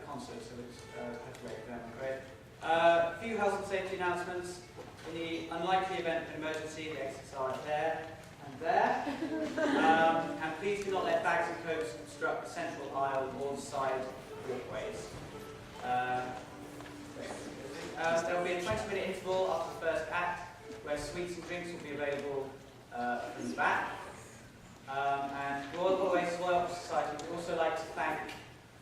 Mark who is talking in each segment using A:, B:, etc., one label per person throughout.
A: concert, so it's had to wait for them, I'm afraid. A few health and safety announcements. In the unlikely event of an emergency, the exits are there and there. And please do not let bags and coats obstruct the central aisle or the side walkways. There will be a 20-minute interval after the first act, where sweets and drinks will be available from the back. And Royal Holloway Soil Society would also like to thank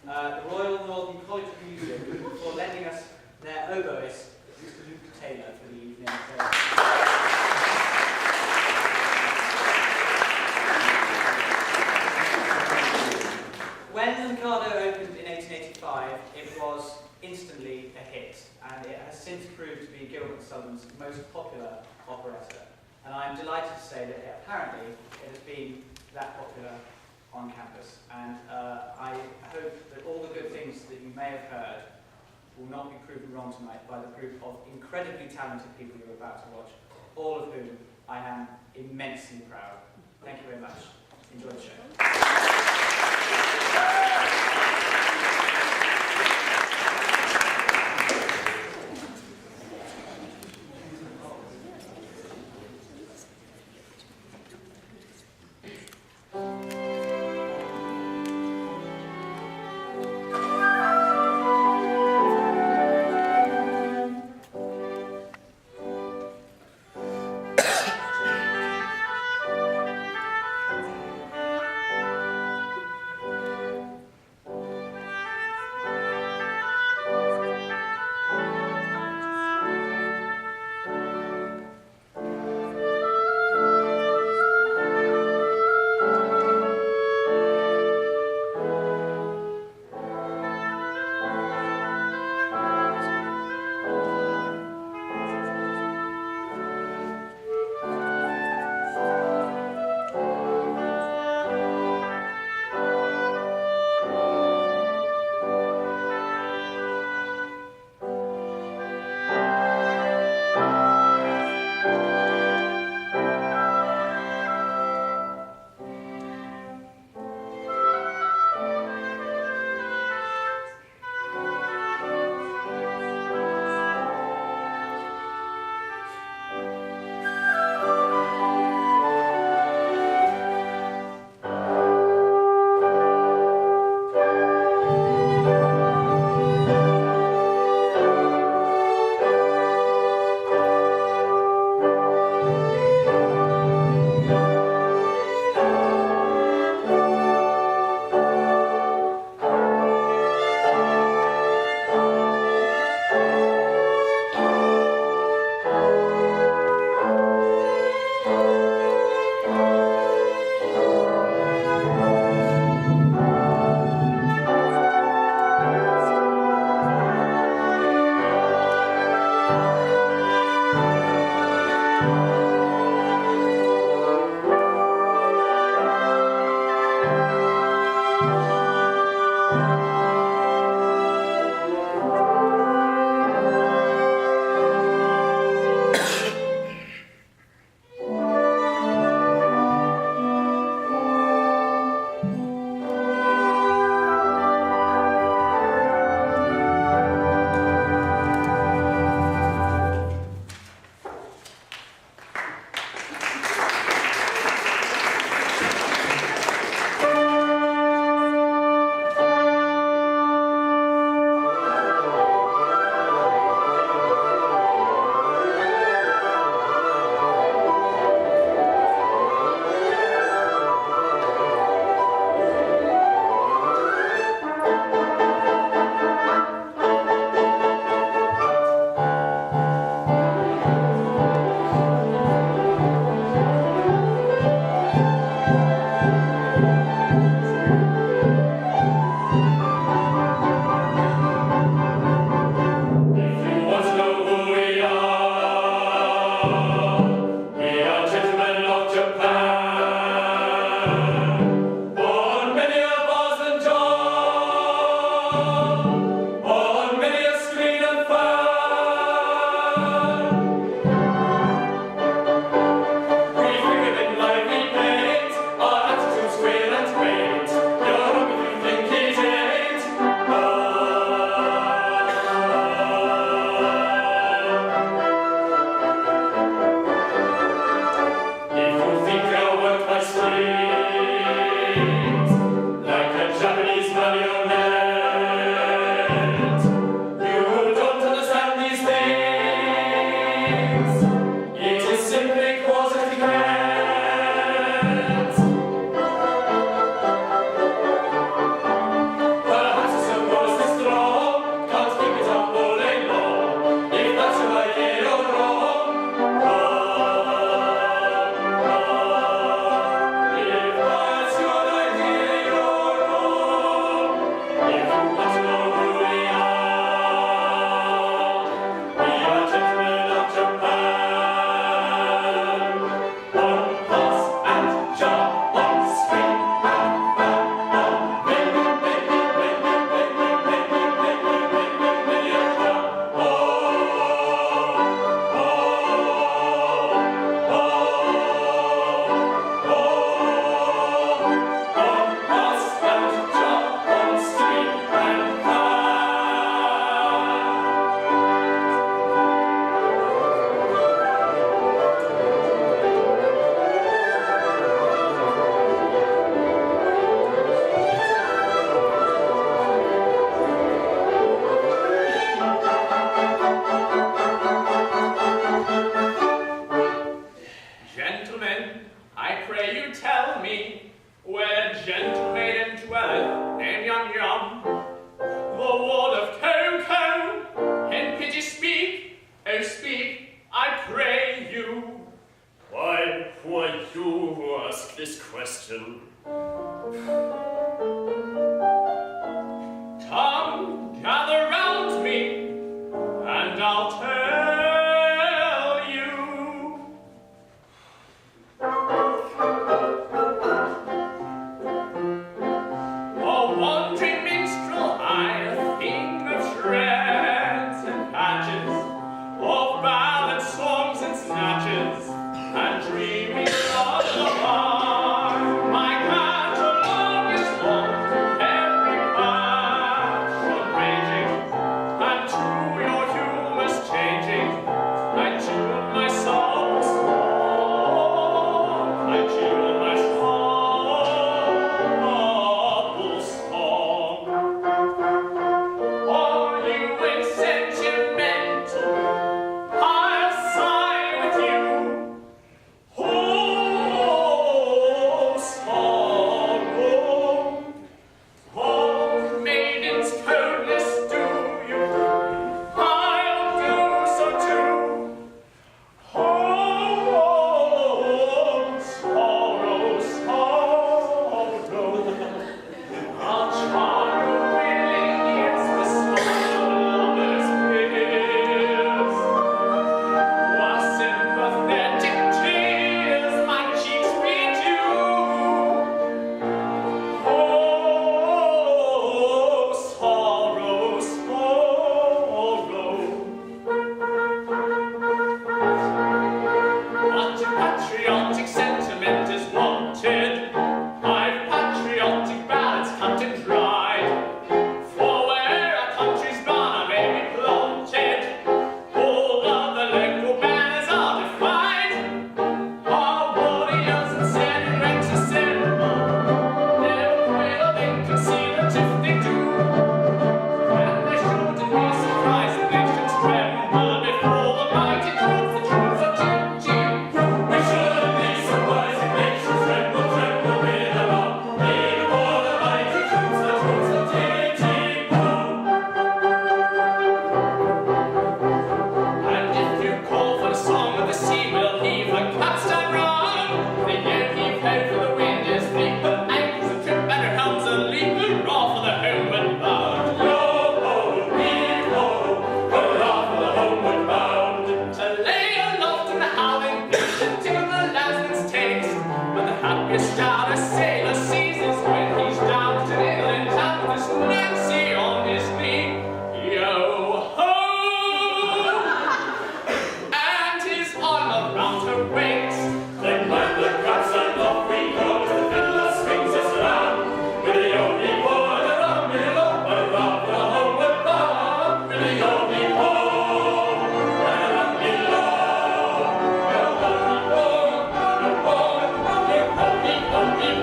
A: the Royal Northern College of Music for lending us their oboist, Mr. Luke Taylor, for the evening. When the Mikado opened in 1885, it was instantly a hit, and it has since proved to be Gilbert and Sullivan's most popular operetta. And I am delighted to say that apparently it has been that popular on campus. And I hope that all the good things that you may have heard will not be proven wrong tonight by the group of incredibly talented people you're about to watch, all of whom I am immensely proud. Thank you very much. Enjoy the show.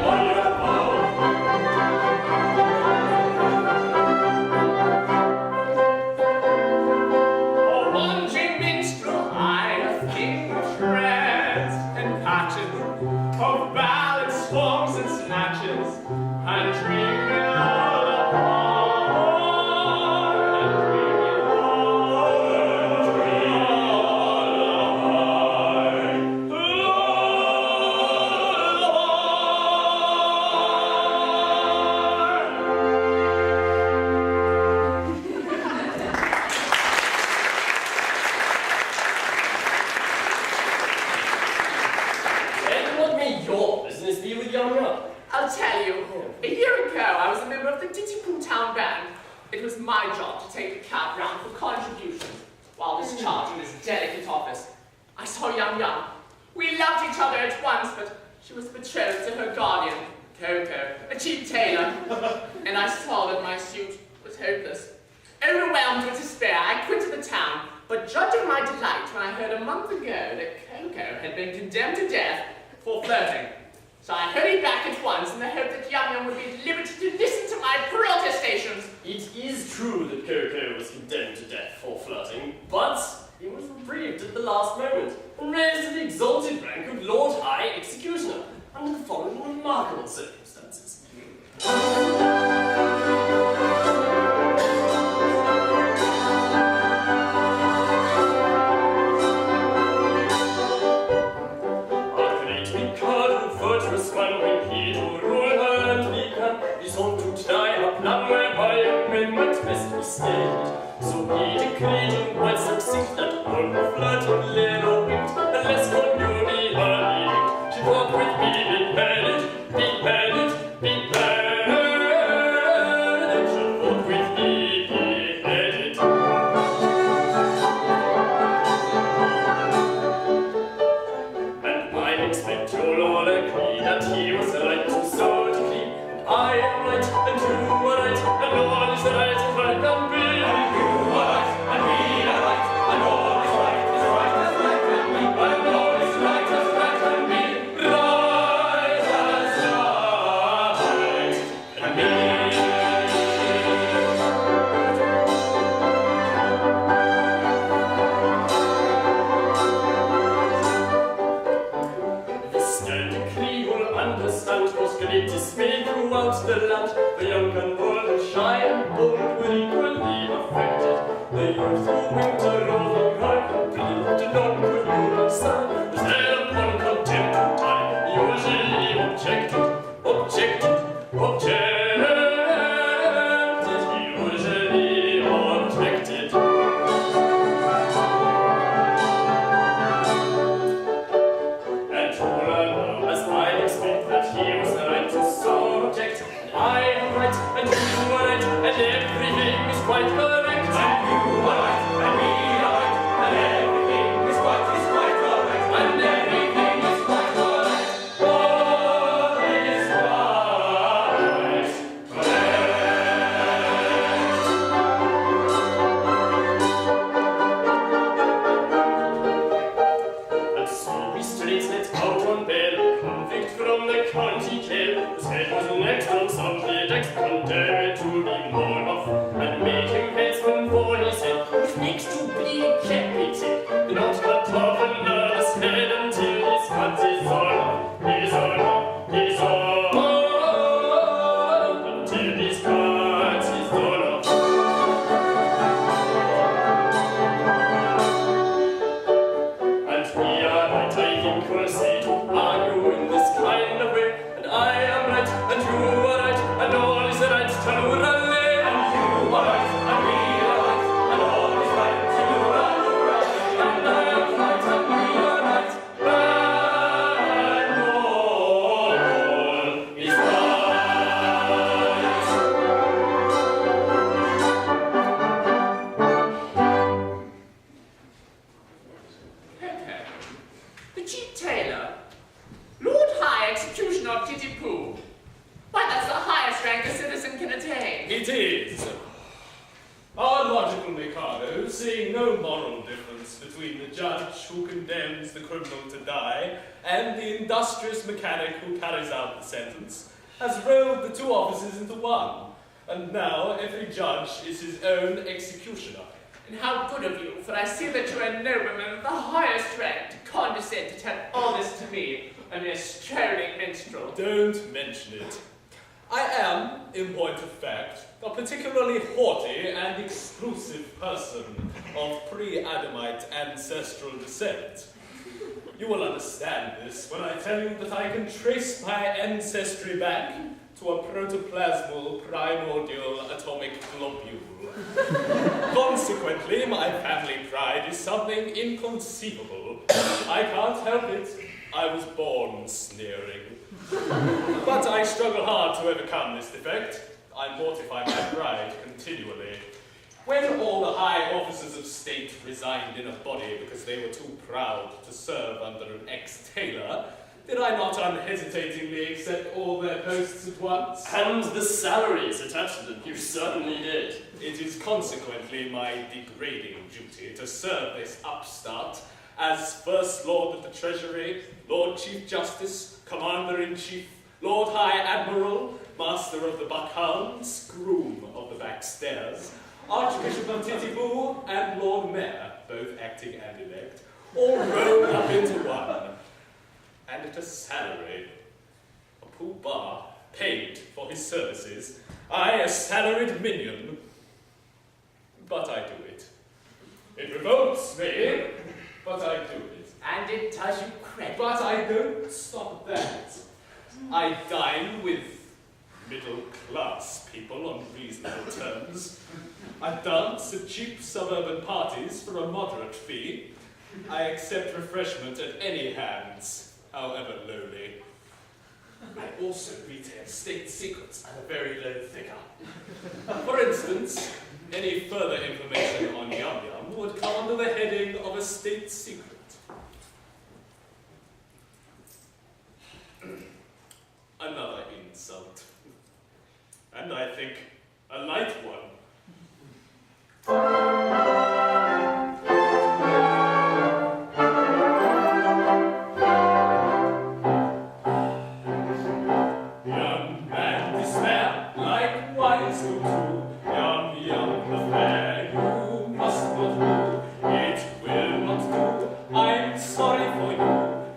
B: One be with Young?
C: I'll tell you. A year ago, I was a member of the Pitti-Sing town band. It was my job to take the cab round for contributions while discharging this delicate office. I saw Young. We loved each other at once, but she was betrothed to her guardian, Coco, a cheap tailor. And I saw that my suit was hopeless. Overwhelmed with despair, I quitted the town, but judging my delight when I heard a month ago that Coco had been condemned to death for flirting. So I hurried back at once in the hope that Young would be at liberty to listen to my protestations.
B: It is true that Coco was condemned to death for flirting, but he was reprieved at the last moment and raised to the exalted rank of Lord High Executioner under the following remarkable circumstances. Our great Mikado, virtuous one, when he to rule her land began, resolved to try her plan whereby men might best be stayed. So he decreed in words succinct that all who flirted led or winked, unless contumely her edict, she walked with me beheaded, beheaded, beheaded, she walked with me beheaded. And I expect you'll all agree that he was right to so decree, and I am right, and you are right, and all is right as right can be. Dismay throughout the land, the young and old and shy and bold were equally affected. The youth who winter over cried and pleaded, none could you understand, was there upon contempt of time, usually objected, objected, usually objected. And now, as I expect that he was subject, and I am right, and you are right, and everything is quite correct. And you are right, and we are right, and everything is quite correct. And everything is quite correct. All is quite correct. And so we straight let out on bail, convict from the county jail. His head was next on some pretext, condemned to be mown off, and made him headsman for his head, who's next to be decapitated, not cut off another's head until his cut is on, until his cut is done. And we are right, I think we'll say, to argue in this kind of way. I am right, and you are right, and all is right, Tanurale. And you are right, and we are right, and all is right, Tanurale. And I am right, and we are right, and all is right.
C: The cheap tailor, Lord High Executioner of Pitti-Sing. Why, that's the highest rank a citizen can attain.
D: It is. Our logical Mikado, seeing no moral difference between the judge who condemns the criminal to die and the industrious mechanic who carries out the sentence, has rolled the two offices into one, and now every judge is his own executioner.
C: And how good of you, for I see that you are a nobleman of the highest rank to condescend to tell all this to me, a mere strolling minstrel.
D: Don't mention it. I am, in point of fact, a particularly haughty and exclusive person of pre-Adamite ancestral descent. You will understand this when I tell you that I can trace my ancestry back to a protoplasmal primordial atomic globule. Consequently, my family pride is something inconceivable. I can't help it. I was born sneering. But I struggle hard to overcome this defect. I mortify my pride continually. When all the high officers of state resigned in a body because they were too proud to serve under an ex-tailor, did I not unhesitatingly accept all their posts at once?
B: And the salaries attached to them, you certainly did.
D: It is consequently my degrading duty to serve this upstart as First Lord of the Treasury, Lord Chief Justice, Commander-in-Chief, Lord High Admiral, Master of the Buckhounds, Groom of the Backstairs, Archbishop of Pitti-Sing, and Lord Mayor, both acting and elect, all rolled up into one. And at a salary. A Pooh-Bah paid for his services, I a salaried minion. But I do it. It revolts me, but I do it.
C: And it does you credit.
D: But I don't stop that. I dine with middle-class people on reasonable terms. I dance at cheap suburban parties for a moderate fee. I accept refreshment at any hands, however lowly. I also retail state secrets at a very low figure. For instance, any further information on Yum Yum would come under the heading of a state secret. Another insult. And I think a light one. Young man despair, likewise go too. Yum Yum the fair, you must not do. It will not do. I'm sorry for you.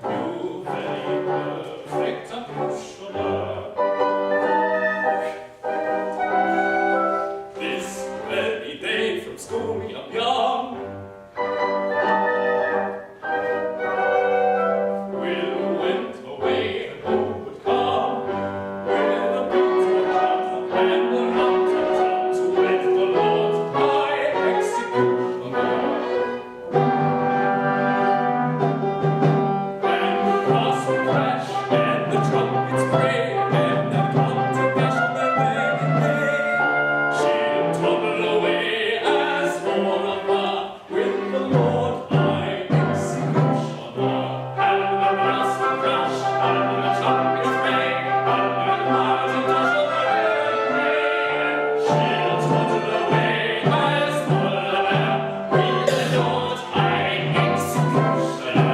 D: You very perfect ambitioner. This very day from school, Yum Yum will went away and home would come with a beat of drum and a rum-tum-tum to wed the Lord High Executioner. And the brass will crash and the trumpets bray and the congregation will beg and pray. She'll tumble away as forever with the Lord High Executioner. And the brass will crash and the trumpets bray and the congregation will beg and pray. She'll tumble away as forever with the Lord High Executioner.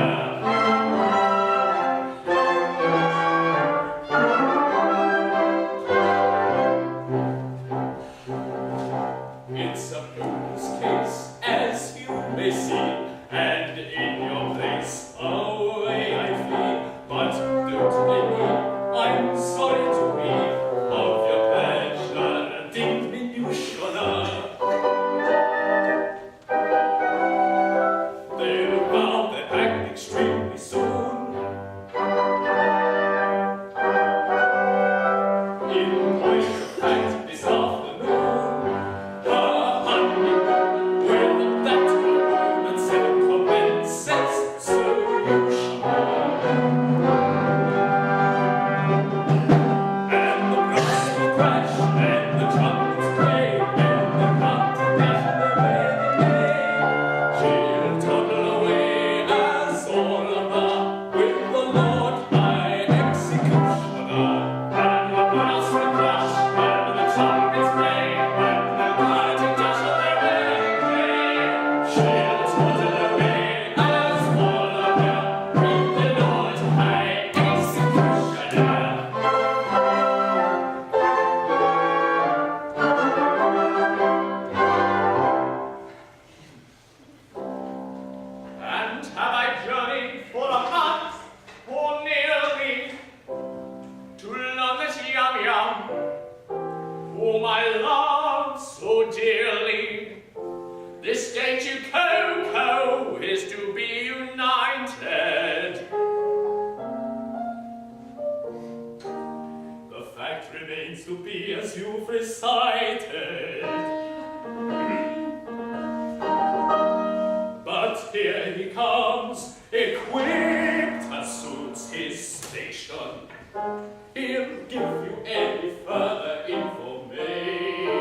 D: It's a blues case, as you may see, and in your place away I flee. But don't blame me, I'm sorry to be of your pleasure diminutioner. They'll bow their act extremely soon. In point of fact, this afternoon, her honeymoon with that woman said commences, so you shall and the brass will crash, and the trumpets play, and the congregation will beg and pray. She'll toddle away as all of her with the Lord High Executioner. And the brass will crash, and the trumpets play, and the congregation will beg and pray. She'll toddle away as all of her with the Lord High Executioner. And have I journeyed for a month or nearly to London's Yum Yum for my love so dearly? This day to Coco is to be united. The fact remains to be as you've recited. But here he comes, equipped as suits
B: He'll give you any further information.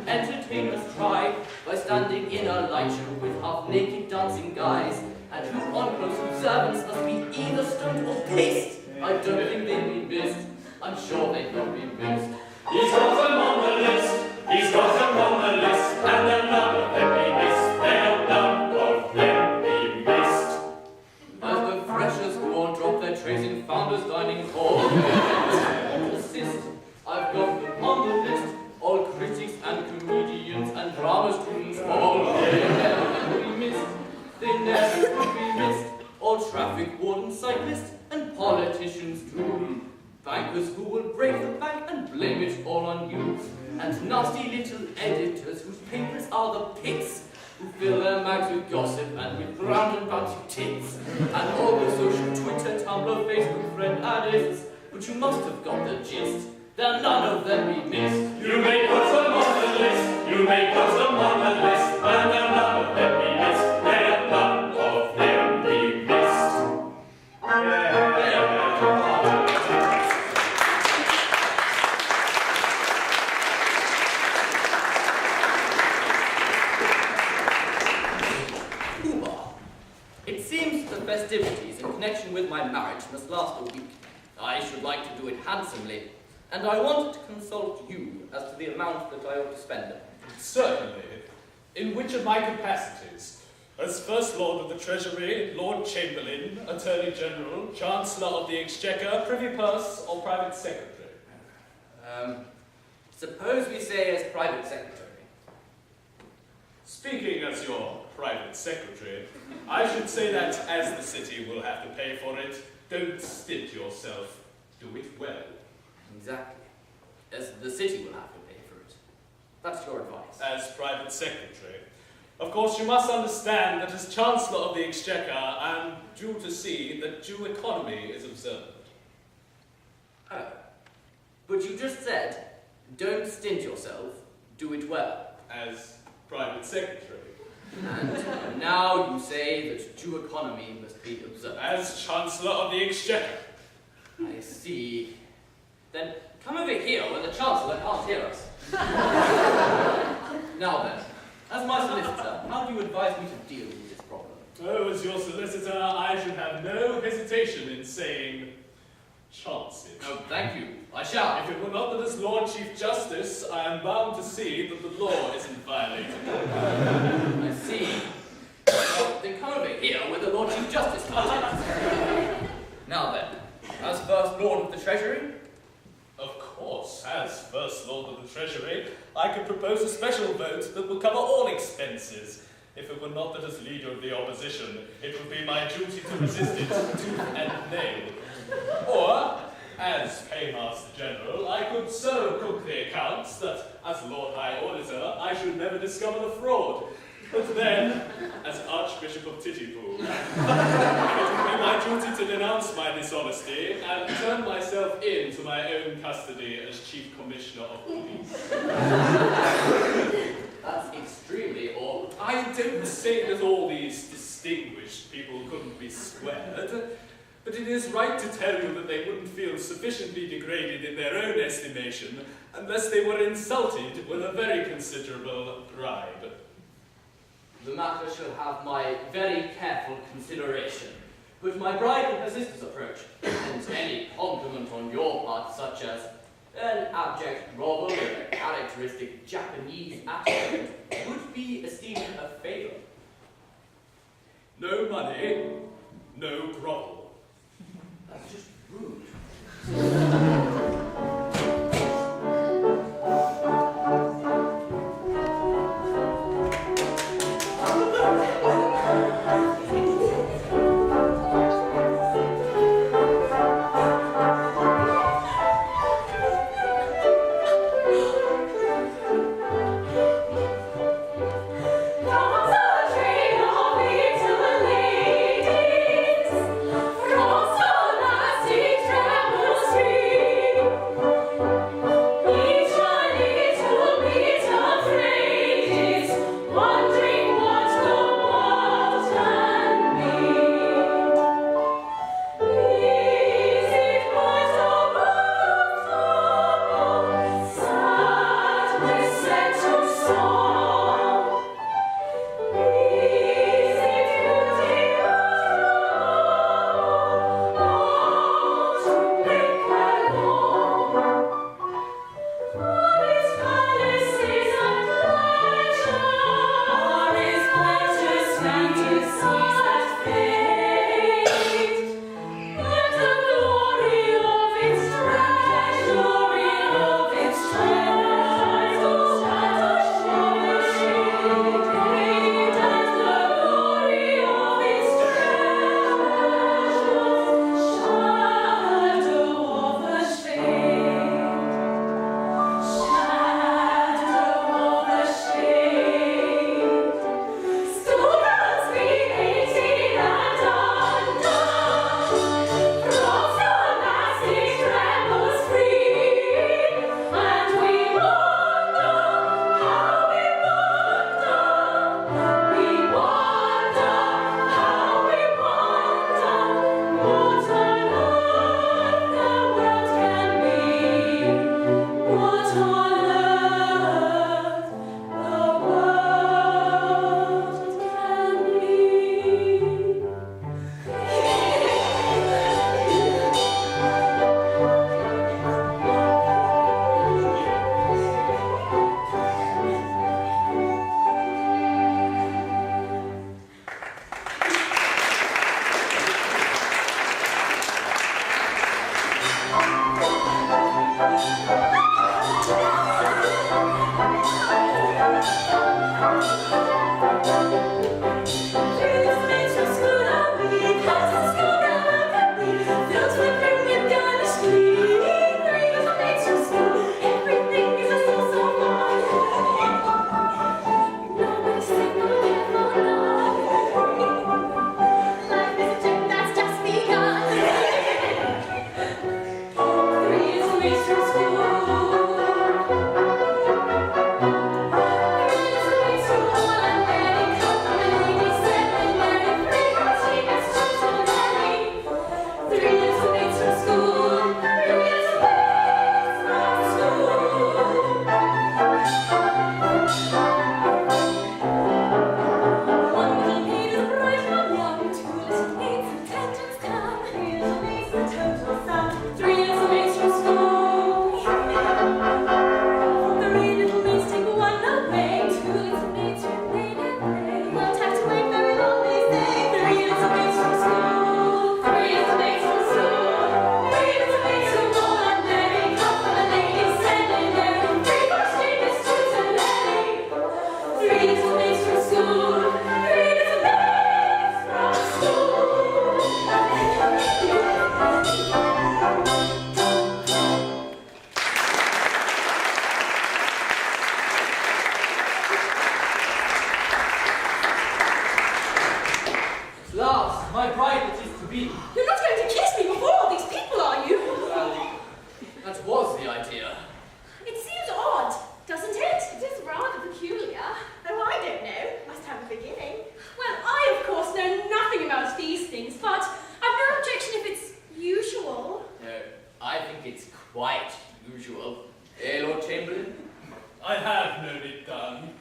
C: Entertainers try by standing in a light show with half-naked dancing guys, and whose on close observance must be either stoned or paced. I don't think they'd be missed. I'm sure they'd not be missed.
B: He's got them on the list, he's got them on the list, and they'll none of them be missed, they'll none of them be missed.
C: As the freshers go on drop their trays in Founders Dining Hall, assist, I've got them on the list, all critics and comedians and drama students, all they never will be missed, they never will be missed, all traffic wardens, cyclists, and politicians too. Bankers who will break the bank and blame it all on you. And nasty little editors whose papers are the pits, who fill their mags with gossip and with round and bouncy tits. And all the social Twitter, Tumblr, Facebook friend addicts, but you must have got the gist. There'll none of them be missed.
B: You may put them on the list, you may put them on the list, and they'll none of them be missed, they'll none of them be missed.
C: Pooh-Bah. It seems the festivities in connection with my marriage must last a week. I should like to do it handsomely, and I wanted to consult you as to the amount that I ought to spend.
D: Certainly. In which of my capacities? As First Lord of the Treasury, Lord Chamberlain, Attorney General, Chancellor of the Exchequer, Privy Purse, or Private Secretary?
C: Suppose we say as private secretary.
D: Speaking as your private secretary, I should say that as the city will have to pay for it, don't stint yourself. Do it well.
C: Exactly. As the city will have to pay for it. That's your advice.
D: As private secretary, of course you must understand that as Chancellor of the Exchequer, I am due to see that due economy is observed.
C: Oh. But you just said, don't stint yourself, do it well.
D: As private secretary.
C: And now you say that due economy must be observed.
D: As Chancellor of the Exchequer.
C: I see. Then come over here where the Chancellor can't hear us. Now then, as my solicitor, how do you advise me to deal with this problem?
D: Oh, as your solicitor, I should have no hesitation in saying, chance it.
C: Oh, thank you. I shall.
D: If it were not that as Lord Chief Justice, I am bound to see that the law isn't violated.
C: I see. Well, then come over here where the Lord Chief Justice comes in. Now then, as First Lord of the Treasury?
D: Of course, as First Lord of the Treasury, I could propose a special vote that will cover all expenses. If it were not that as Leader of the Opposition, it would be my duty to resist it tooth and nail. Or, as Paymaster General, I could so cook the accounts that, as Lord High Auditor, I should never discover the fraud. But then, as Archbishop of Pitti-Sing, it would be my duty to denounce my dishonesty and turn myself into my own custody as Chief Commissioner of Police.
C: That's extremely odd.
D: I don't say that all these distinguished people couldn't be squared, but it is right to tell you that they wouldn't feel sufficiently degraded in their own estimation unless they were insulted with a very considerable bribe.
C: The matter shall have my very careful consideration, but my bride will persist this approach, and any compliment on your part, such as an abject grovel or a characteristic Japanese attitude, would be esteemed a favour.
D: No money, no grovel.
C: That's just rude.
E: From so nasty trembles my bride that is to be.
F: You're not going to kiss me before all these people, are you?
E: Well, that was the idea.
F: It seems odd, doesn't it? It is rather peculiar.
G: Oh, I don't know. Must have a beginning.
F: Well, I, of course, know nothing about these things, but I've no objection if it's usual.
E: No, I think it's quite usual. Eh, Lord Chamberlain?
D: I have known it done.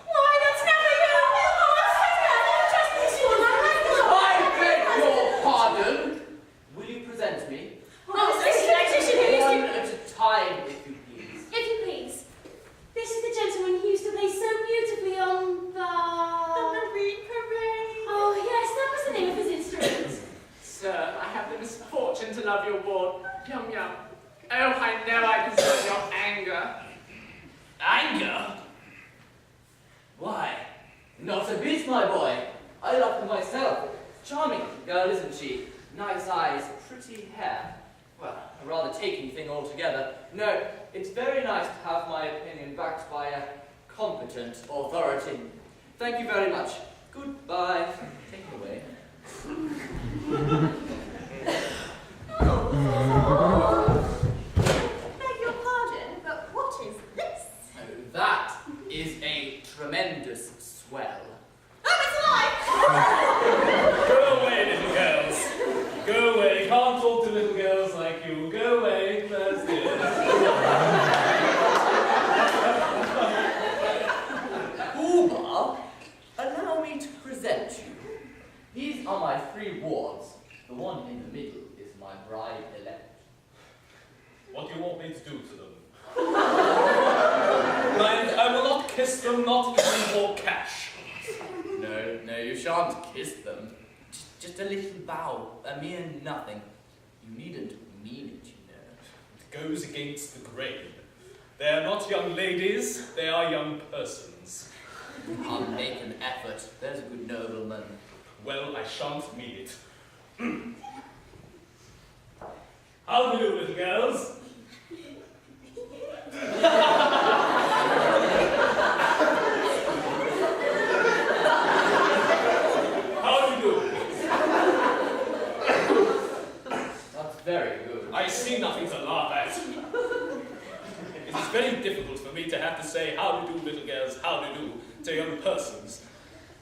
F: Why, that's never you!
E: I beg your pardon. Will you present me?
F: Oh, this is the electrician who used
E: One
F: to...
E: at a time, if you please.
F: If you please. This is the gentleman who used to play so beautifully on the...
G: The Marine Parade.
F: Oh, yes, that was the name of his instrument.
C: Sir, I have the misfortune to love your ward. Yum yum. Oh, I know I deserve your anger.
E: Anger? Why? Not a bit, my boy. I love her myself. Charming girl, isn't she? Nice eyes, pretty hair. Well, a rather taking thing altogether. No, it's very nice to have my opinion backed by a competent authority. Thank you very much. Goodbye. Take it away.
G: Beg your pardon, but what is this?
E: Oh, that is a tremendous swell.
G: Oh, it's alive!
D: Go away, little girls. Go away. Can't talk to little girls like you. Go away. That's it.
E: Pooh-Bah, allow me to present you. These are my 3 wards. The one in the middle is my bride-elect.
D: What do you want me to do to them? Mind, I will not kiss them, not even for cash.
E: No, you shan't kiss them. Just a little bow, a mere nothing. You needn't mean it, you know.
D: It goes against the grain. They are not young ladies, they are young persons.
E: I'll make an effort. There's a good nobleman.
D: Well, I shan't mean it. How do you do, little girls? How do you do?
E: That's very good.
D: I see nothing to laugh at. It is very difficult for me to have to say how to do, little girls, how to do to young persons.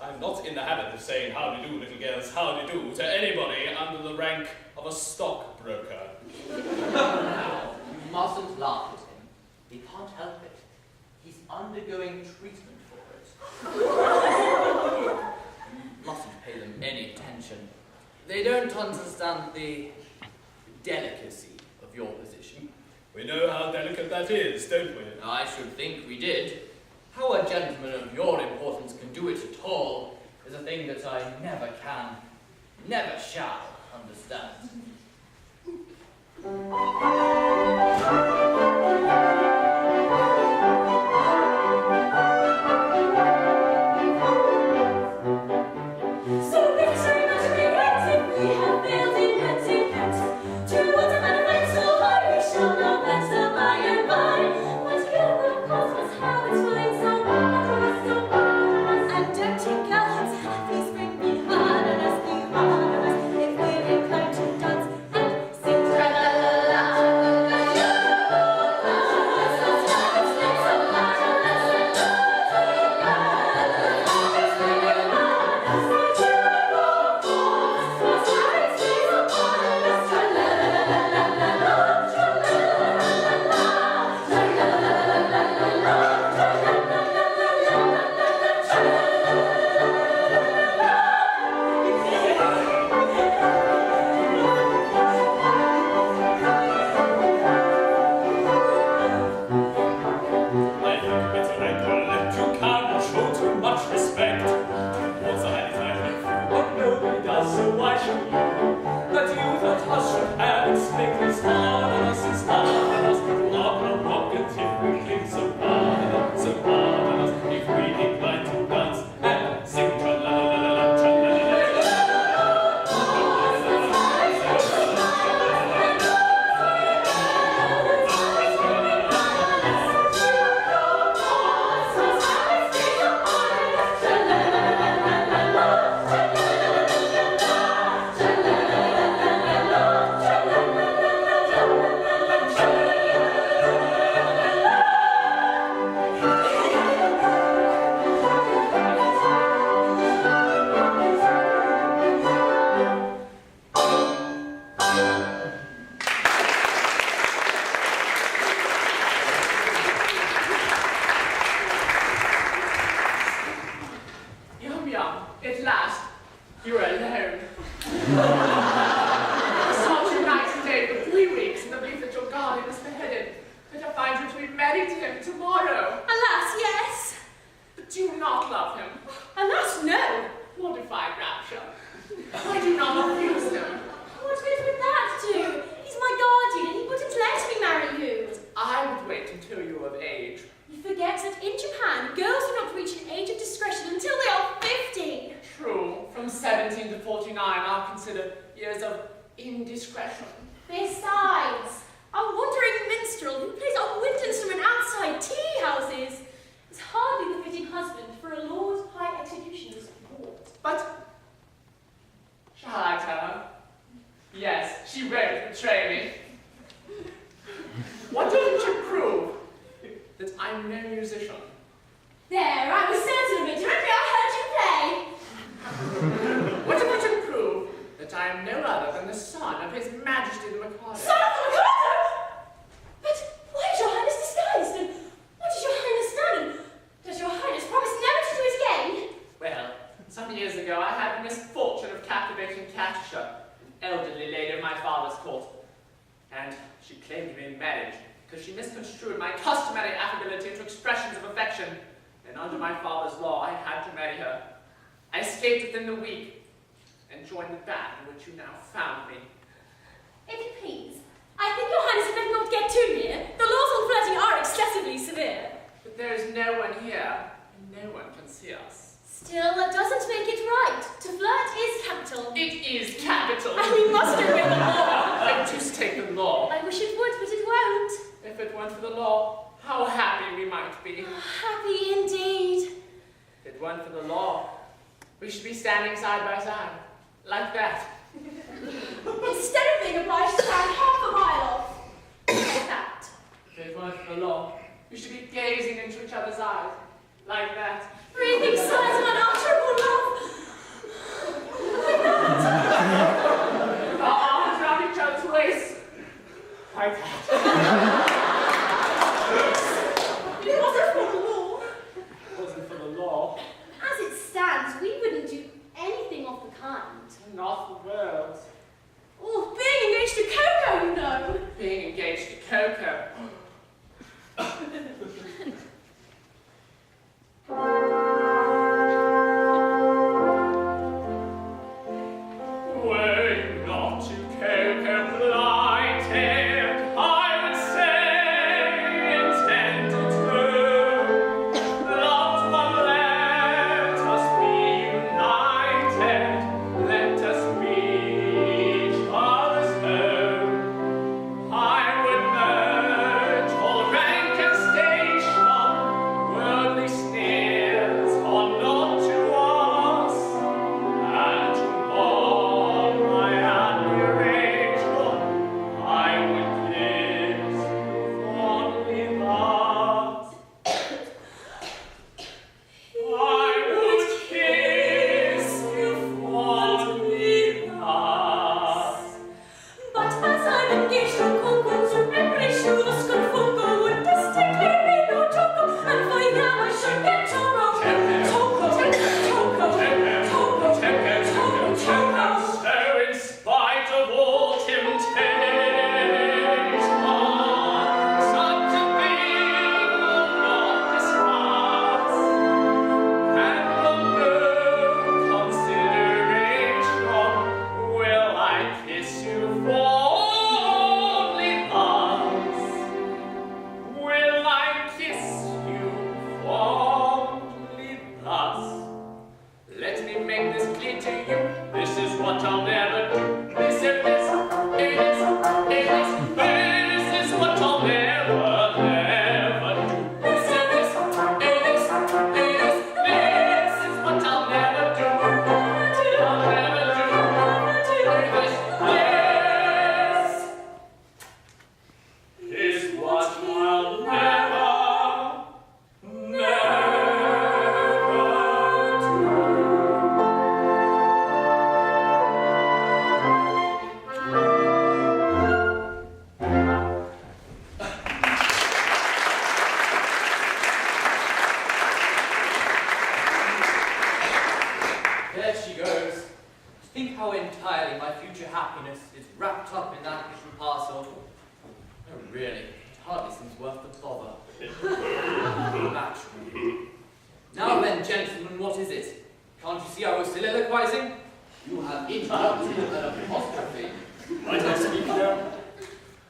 D: I'm not in the habit of saying how to do, little girls, how to do to anybody under the rank of a stockbroker.
E: Now, you mustn't laugh at him. He can't help it. He's undergoing treatment for it. Mustn't pay them any attention. They don't understand the delicacy of your position.
D: We know how delicate that is, don't we?
E: I should think we did. How a gentleman of your importance can do it at all is a thing that I never can, never shall understand.
F: So picture not regretting we have failed in petting pets. To what a man of friends so high we shall know better by and by. What Gilbert calls us how it's feeling so bad on us so bad. And dirty girls, happy spring be hard on us, be hard on us. If we're inclined to dance and sing tra-la-la-la.
C: I'm no musician.
F: There, I was certain of it. Directly I heard you play.
C: What about to prove that I am no other than the son of His Majesty the Mikado?
F: Son of the Mikado! But why is your Highness disguised? And what does your Highness done? And does your Highness promise never to do it again?
C: Well, some years ago I had the misfortune of captivating Katisha, an elderly lady of my father's court. And she claimed me in marriage because she misconstrued my customary affability into expressions of affection. And under my father's law, I had to marry her. I escaped within the week and joined the band in which you now found me.
F: If you please, I think your Highness had better not get too near. The laws on flirting are excessively severe.
C: But there is no one here, and no one can see us.
F: Still, that doesn't make it right. To flirt is capital.
C: It is capital.
F: And we must obey the law.
C: Oh, just take the law.
F: I wish it would, but it won't.
C: If it weren't for the law, how happy we might be.
F: Happy indeed.
C: If it weren't for the law, we should be standing side by side, like that.
F: Instead of being obliged to stand half a mile off. Like that.
C: If it weren't for the law, we should be gazing into each other's eyes, like that.
F: Breathing sighs of unutterable love. Like that.
C: With our arms around each other's waists, like that.
F: It wasn't for the law.
C: It wasn't for the law.
F: As it stands, we wouldn't do anything of the kind.
C: Not the world.
F: Oh, being engaged to Coco, you know.
C: Being engaged to Coco. Were you not to Coco blighted, I would say intended her. Loved one, let us be united. Let us be each other's own. I would merge all rank and station. Worldly sneers are not to us. And to all my admiration, I would kiss fondly thus. I would kiss you fondly thus.
F: But as I'm engaged to Coco, to embrace you, the Sconfoco would distinctly be no Toco, and for you I should get Toro. Toco, Toco, Toco.
C: So in spite of all temptation, such a thing will not distress, and on no consideration will I kiss you fondly thus. Will I kiss you fondly thus? Let me make this clear to you. This is what I'll never do. This is what I'll never, never do. This is what I'll never do. I'll never do. This is what I'll never, never do.
E: There she goes. Think how entirely my future happiness is wrapped up in that little parcel. Oh, really, it hardly seems worth the bother. Naturally. Now then, gentlemen, what is it? Can't you see I was soliloquizing? You have interrupted an apostrophe.
B: Might I speak now?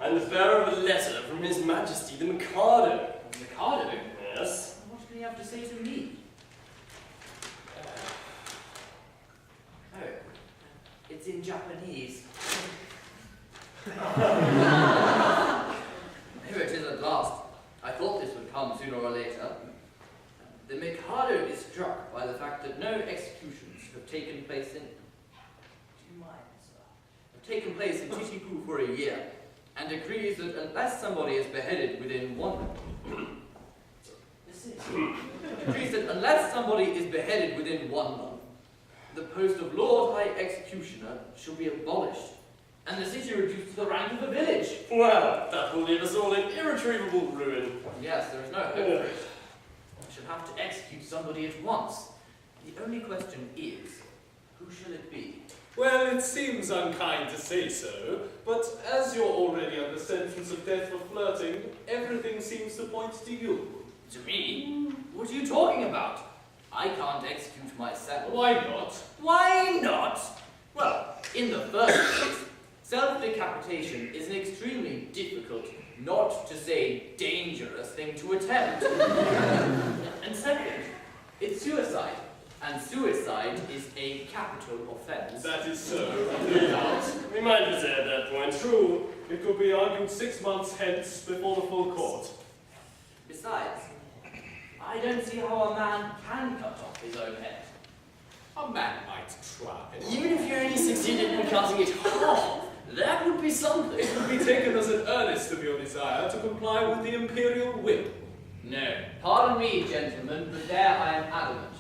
B: I'm the bearer of a letter from His Majesty the Mikado.
E: Mikado?
B: Yes?
E: What can he have to say to me? Oh, it's in Japanese. Here it is at last. I thought this would come sooner or later. The Mikado is struck by the fact that no executions have taken place in... Do you mind, sir? Have taken place in Pitti-Sing for a year, and decrees that unless somebody is beheaded within 1 Decrees that unless somebody is beheaded within 1 month, the post of Lord High Executioner shall be abolished, and the city reduced to the rank of a village.
B: Well, that will leave us all in irretrievable ruin.
E: Yes, there is no hope for it. We shall have to execute somebody at once. The only question is, who shall it be?
D: Well, it seems unkind to say so, but as you're already under sentence of death for flirting, everything seems to point to you.
E: To me? What are you talking about? I can't execute myself.
D: Why not?
E: Why not? Well, in the first place, self-decapitation is an extremely difficult, not to say dangerous thing to attempt. And second, it's suicide. And suicide is a capital offence.
D: That is so, no doubt.
B: We might reserve that point.
D: True, it could be argued 6 months hence before the full court.
E: Besides, I don't see how a man can cut off his own head.
D: A man might try.
B: Even if you only succeeded in cutting it off, that would be something.
D: It would be taken as an earnest of your desire to comply with the imperial will.
E: No. Pardon me, gentlemen, but there I am adamant.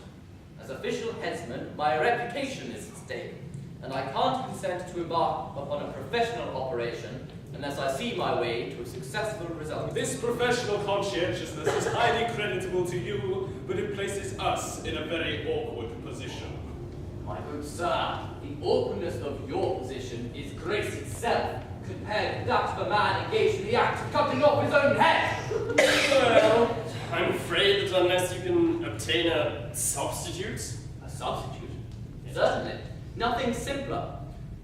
E: As official headsman, my reputation is at stake, and I can't consent to embark upon a professional operation unless I see my way to a successful result.
D: This professional conscientiousness is highly creditable to you, but it places us in a very awkward position.
E: My good sir, the awkwardness of your position is grace itself, compared to that of a man engaged in the act of cutting off his own head.
B: Well, I'm afraid that unless you can obtain a substitute.
E: A substitute? Certainly. Nothing simpler.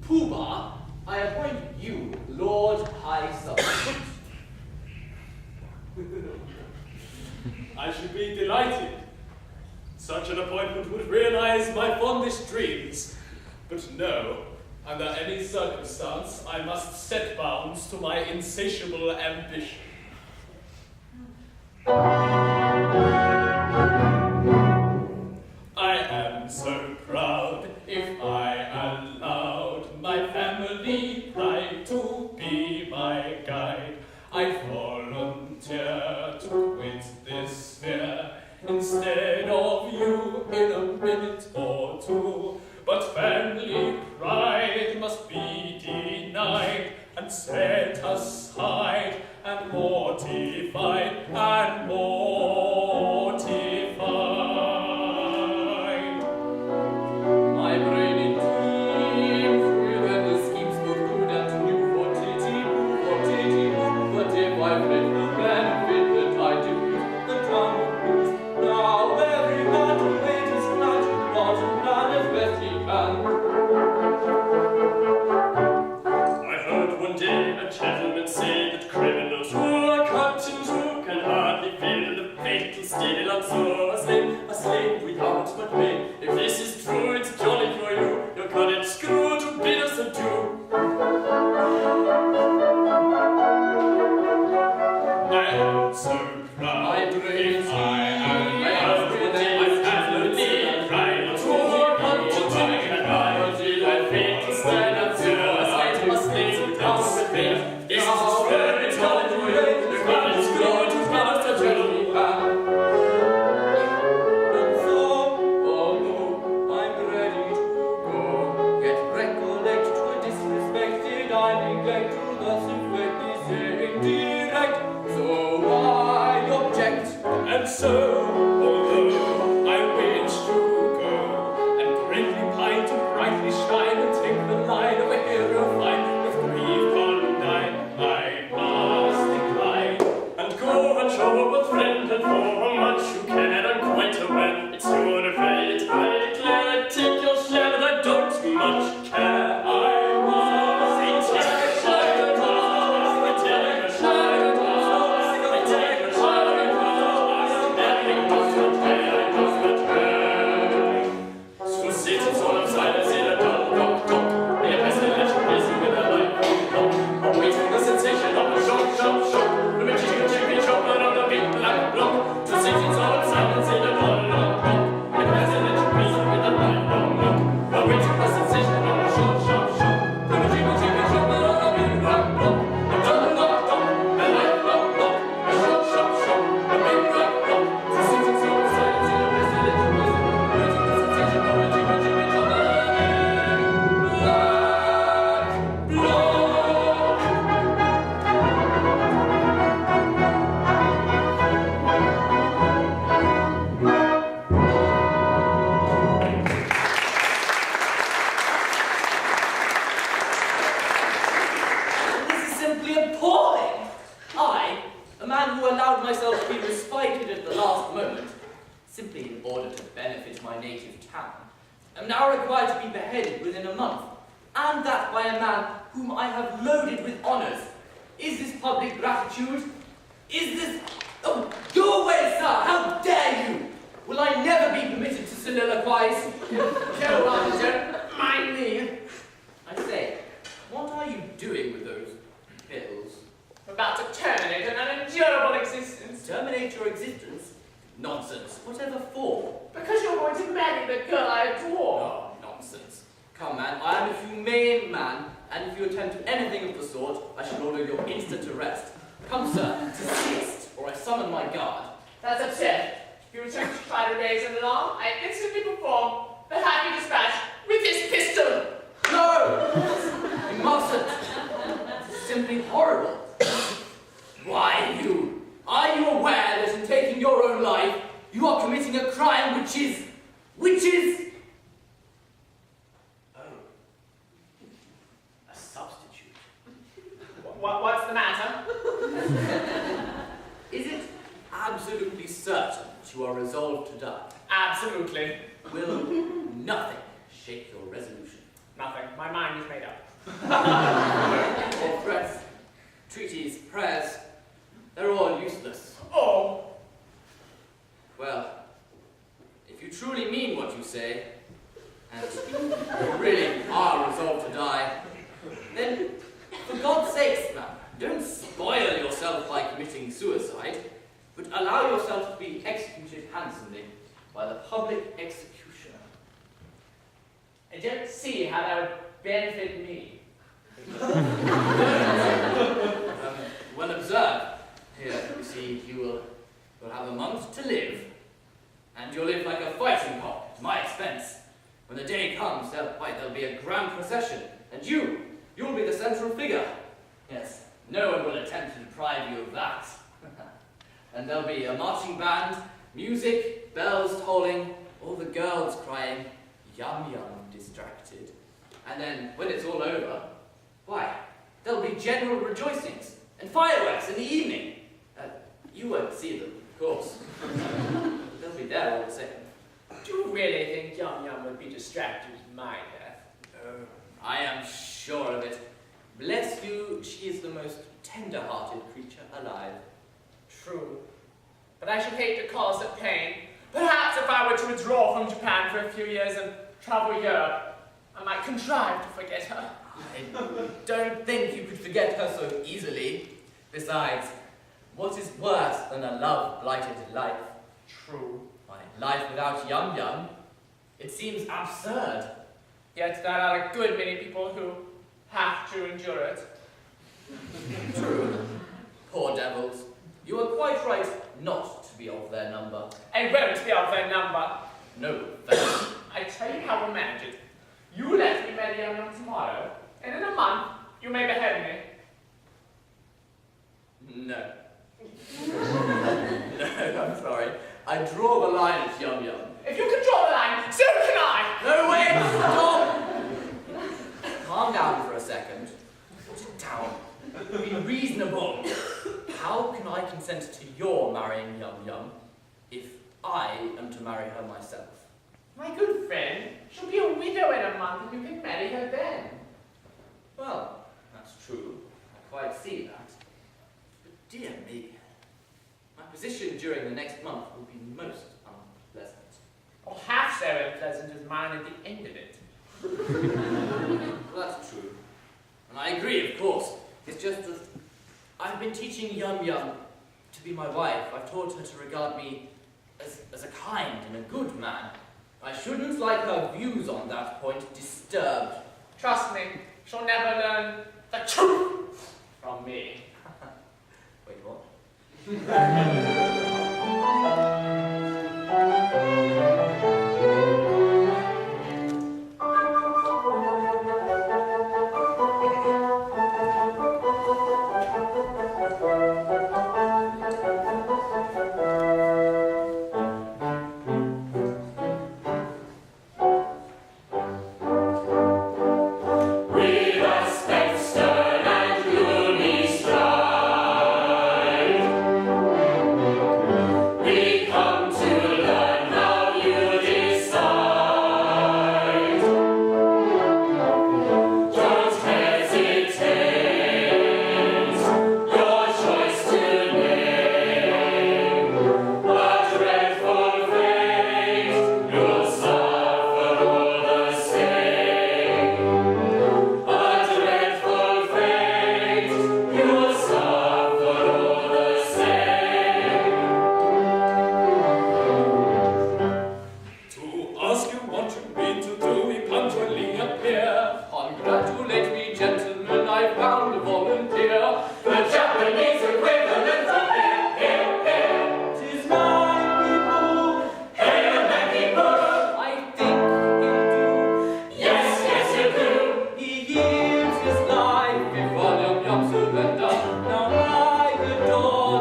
E: Pooh-Bah, I appoint you Lord High Substitute.
D: I should be delighted. Such an appointment would realize my fondest dreams. But no, under any circumstance, I must set bounds to my insatiable ambition. I am so proud if I allowed my family pride to be my guide. I volunteer to quit this sphere instead of you in a minute or two. But family pride must be denied and set aside and mortified and mortified. My brain in teams with endless schemes both good and new for Pitti-Poo. But if I fled the benefit that I do, the town would lose. Now every man to wait his magic rod and plan as best he can.
B: I heard one day a gentleman say that criminals who are cut in two can hardly feel the fatal steel, and so a slave without but pain. If this is true, it's jolly for you. You're cut it screw to bid us adieu.
D: I am so proud.
E: My brain
D: If I am my family pride to be my guide.
B: I fatal stand and so a sight must slave without but pain. This is true, it's jolly for you. You're cut it screw to bid us adieu.
E: And so, oh no, I'm ready to go. Yet recollect to disrespected, I neglect to thus infect this indirect. So I A man who allowed myself to be respited at the last moment, simply in order to benefit my native town, am now required to be beheaded within a month, and that by a man whom I have loaded with honours. Is this public gratitude? Is this... Oh, go away, sir! How dare you! Will I never be permitted to soliloquize?
C: Go on, don't mind me.
E: I say, what are you doing with those bills?
C: I'm about to terminate an unendurable existence.
E: Terminate your existence? Nonsense. Whatever for?
C: Because you're going to marry the girl I adore.
E: Oh, nonsense. Come, man, I am a humane man, and if you attempt anything of the sort, I shall order your instant arrest. Come, sir, desist, or I summon my guard.
C: That's absurd. If you return to try to raise an alarm, I instantly perform the happy dispatch with this pistol.
E: No! You mustn't. This is simply horrible. Why, you? Are you aware that in taking your own life, you are committing a crime which is... Oh. A substitute.
C: What's the matter?
E: Is it absolutely certain that you are resolved to die?
C: Absolutely.
E: Will nothing shake your resolution?
C: Nothing. My mind is made up.
E: All threats, treaties, prayers, they're all useless.
C: Oh.
E: Well, if you truly mean what you say, and you really are resolved to die, then, for God's sakes, man, don't spoil yourself by committing suicide, but allow yourself to be executed handsomely by the public executioner.
C: I don't see how that would benefit me.
E: Well observed. Here, you see, you'll have a month to live, and you'll live like a fighting cock at my expense. When the day comes, there'll be a grand procession, and you'll be the central figure. Yes, no one will attempt to deprive you of that. And there'll be a marching band, music, bells tolling, all the girls crying, yum yum, distracted. And then, when it's all over, why, there'll be general rejoicings and fireworks in the evening. You won't see them, of course. They'll be there all the same.
C: Do you really think Yum Yum would be distracted with my death?
E: Oh, I am sure of it. Bless you, she is the most tender-hearted creature alive.
C: True. But I should hate to cause her pain. Perhaps if I were to withdraw from Japan for a few years and travel Europe, I might contrive to forget her.
E: I don't think you could forget her so easily. Besides, what is worse than a love-blighted life?
C: True.
E: Why, life without Yum Yum? It seems absurd.
C: Yet there are a good many people who have to endure it.
E: True. Poor devils. You are quite right not to be of their number.
C: I won't be of their number.
E: No, thanks.
C: I tell you how we'll manage it. You let me marry Yum Yum tomorrow, and in a month, you may behead me.
E: No. No, I'm sorry. I draw the line at Yum Yum.
C: If you can draw the line, so can I!
E: No, wait! Stop! Calm down for a second. Sit down. Be reasonable. How can I consent to your marrying Yum Yum if I am to marry her myself?
C: My good friend, she'll be a widow in a month and you can marry her then.
E: Well, that's true. I quite see that. But dear me, my position during the next month will be most unpleasant.
C: Or half so unpleasant as mine at the end of it.
E: Well, that's true. And I agree, of course. It's just that I've been teaching Yum Yum to be my wife. I've taught her to regard me as a kind and a good man. I shouldn't like her views on that point disturbed.
C: Trust me, she'll never learn the truth from me.
E: Wait, what?
B: With a step stern and gloomy stride,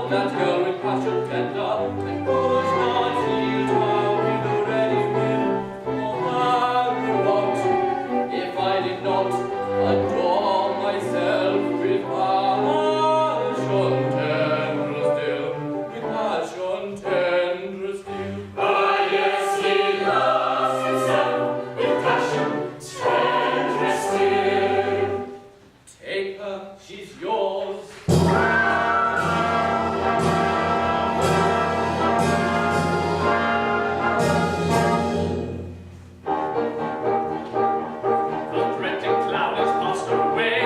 E: from that girl with passion tender, and could not yield while we the ready will. Oh, I would not, if I did not adore myself with passion tender still, with passion tender still.
B: Ah, yes, he loves himself with passion tender still.
E: Take her, she's yours.
B: The threatening cloud has passed away.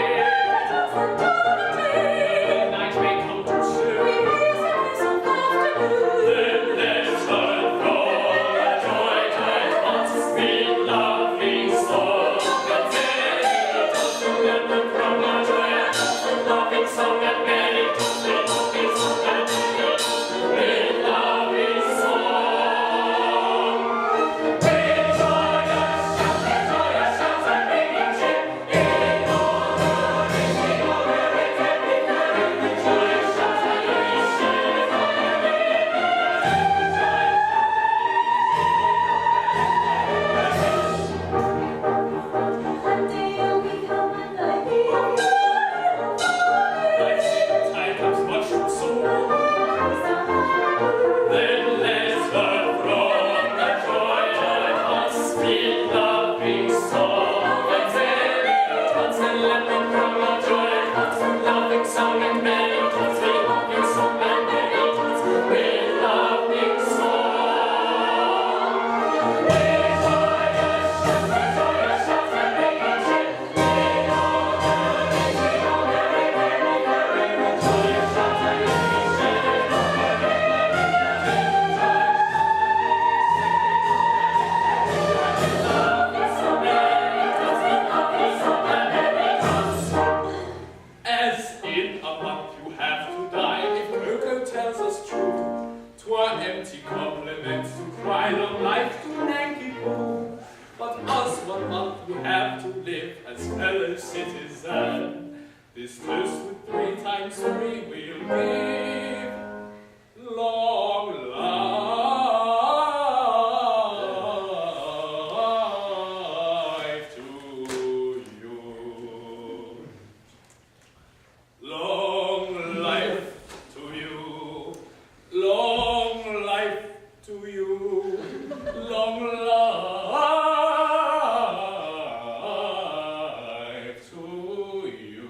B: The night may come too soon. Then let's learn from the joy tide hearts, sweet loving song. And many toast to them from the joy and loving song. And many toast to loving song. And many toast to loving song. With joyous shouts and ringing cheer, in all the days we go where it can be carried. With joyous shouts and ringing cheer, in all the days we go like the tide comes much too soon. Then let's learn from the joy tide hearts, sweet loving song. And many tones and let them from the joy hearts, loving song. And many tones, sweet loving song. And many tones, sweet loving song. With joyous shouts and ringing cheer, in all the days we go where it can be carried. With joyous shouts and ringing cheer, in all the days we go
D: As in a month you have to die, if Coco tells us true, 'twere empty compliments to cry long life to Nanki-Poo. But us 1 month we have to live as fellow citizens. This toast with 3 times 3 we'll give. Long life to you. Long life to you. Long life to you. Long life to you.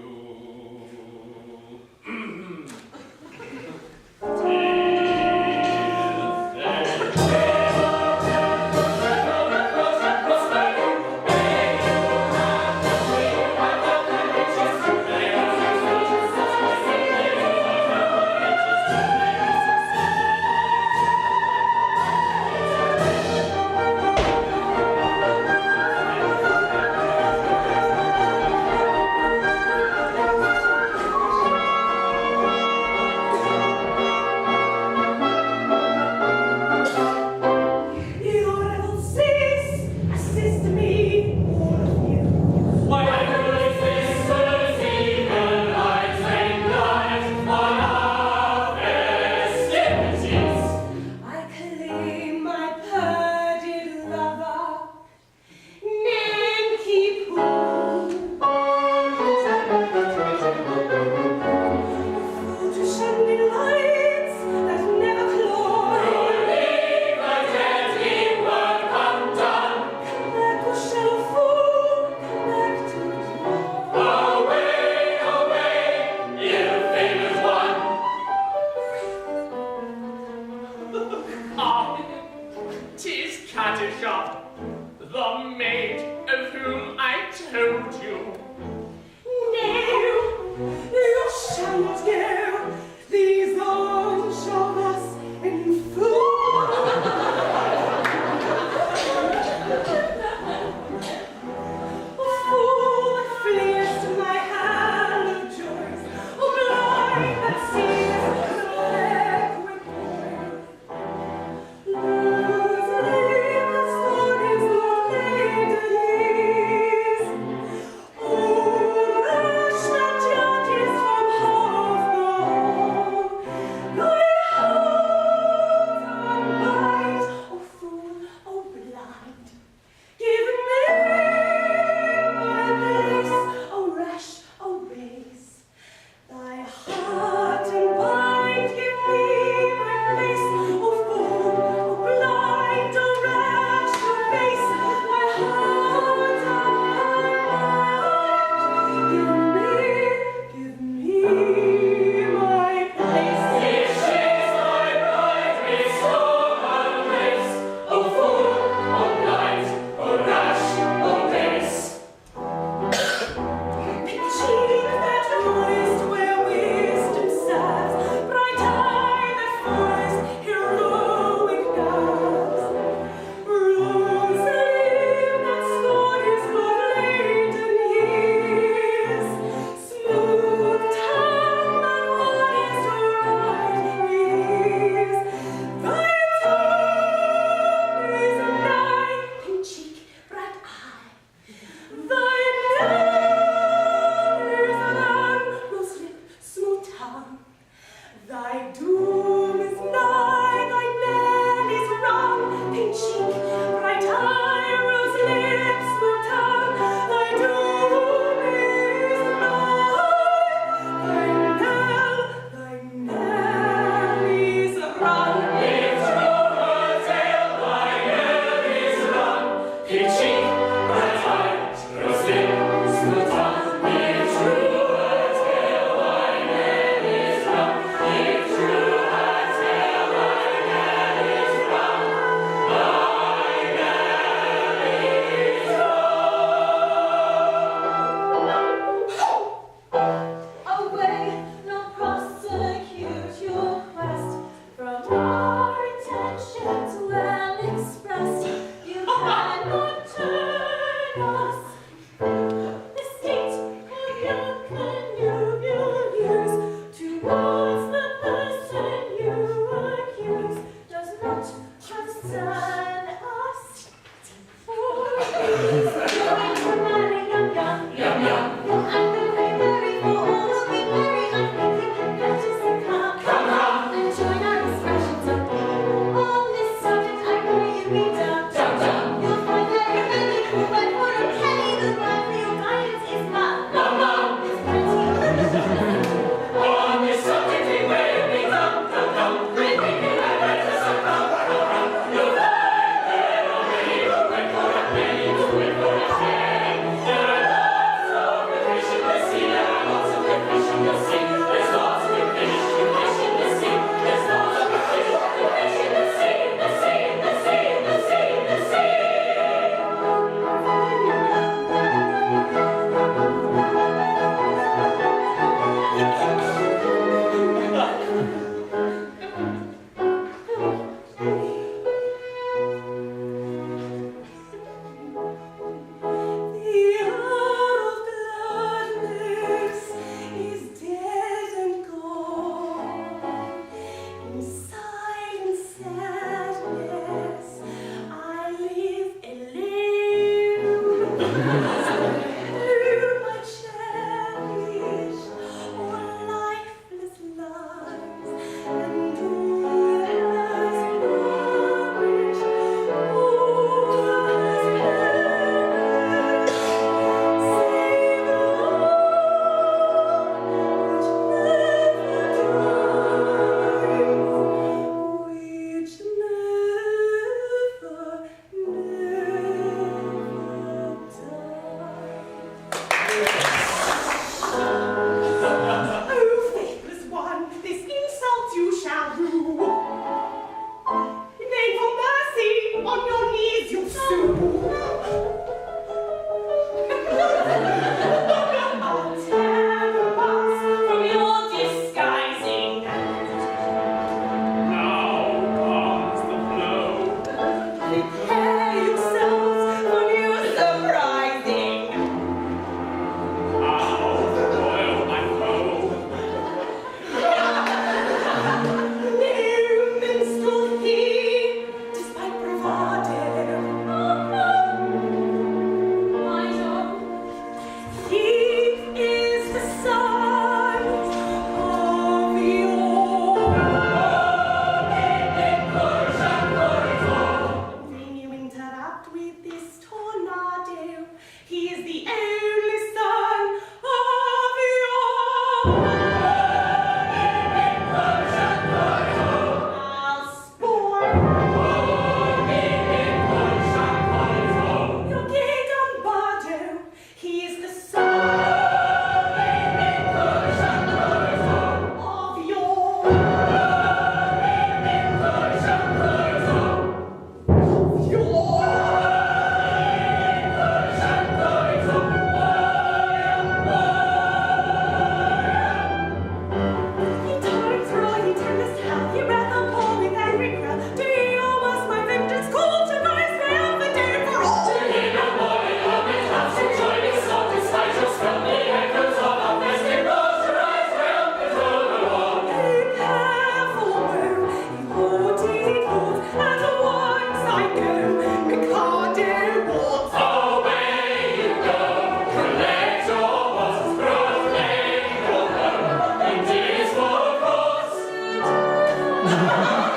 F: Yes.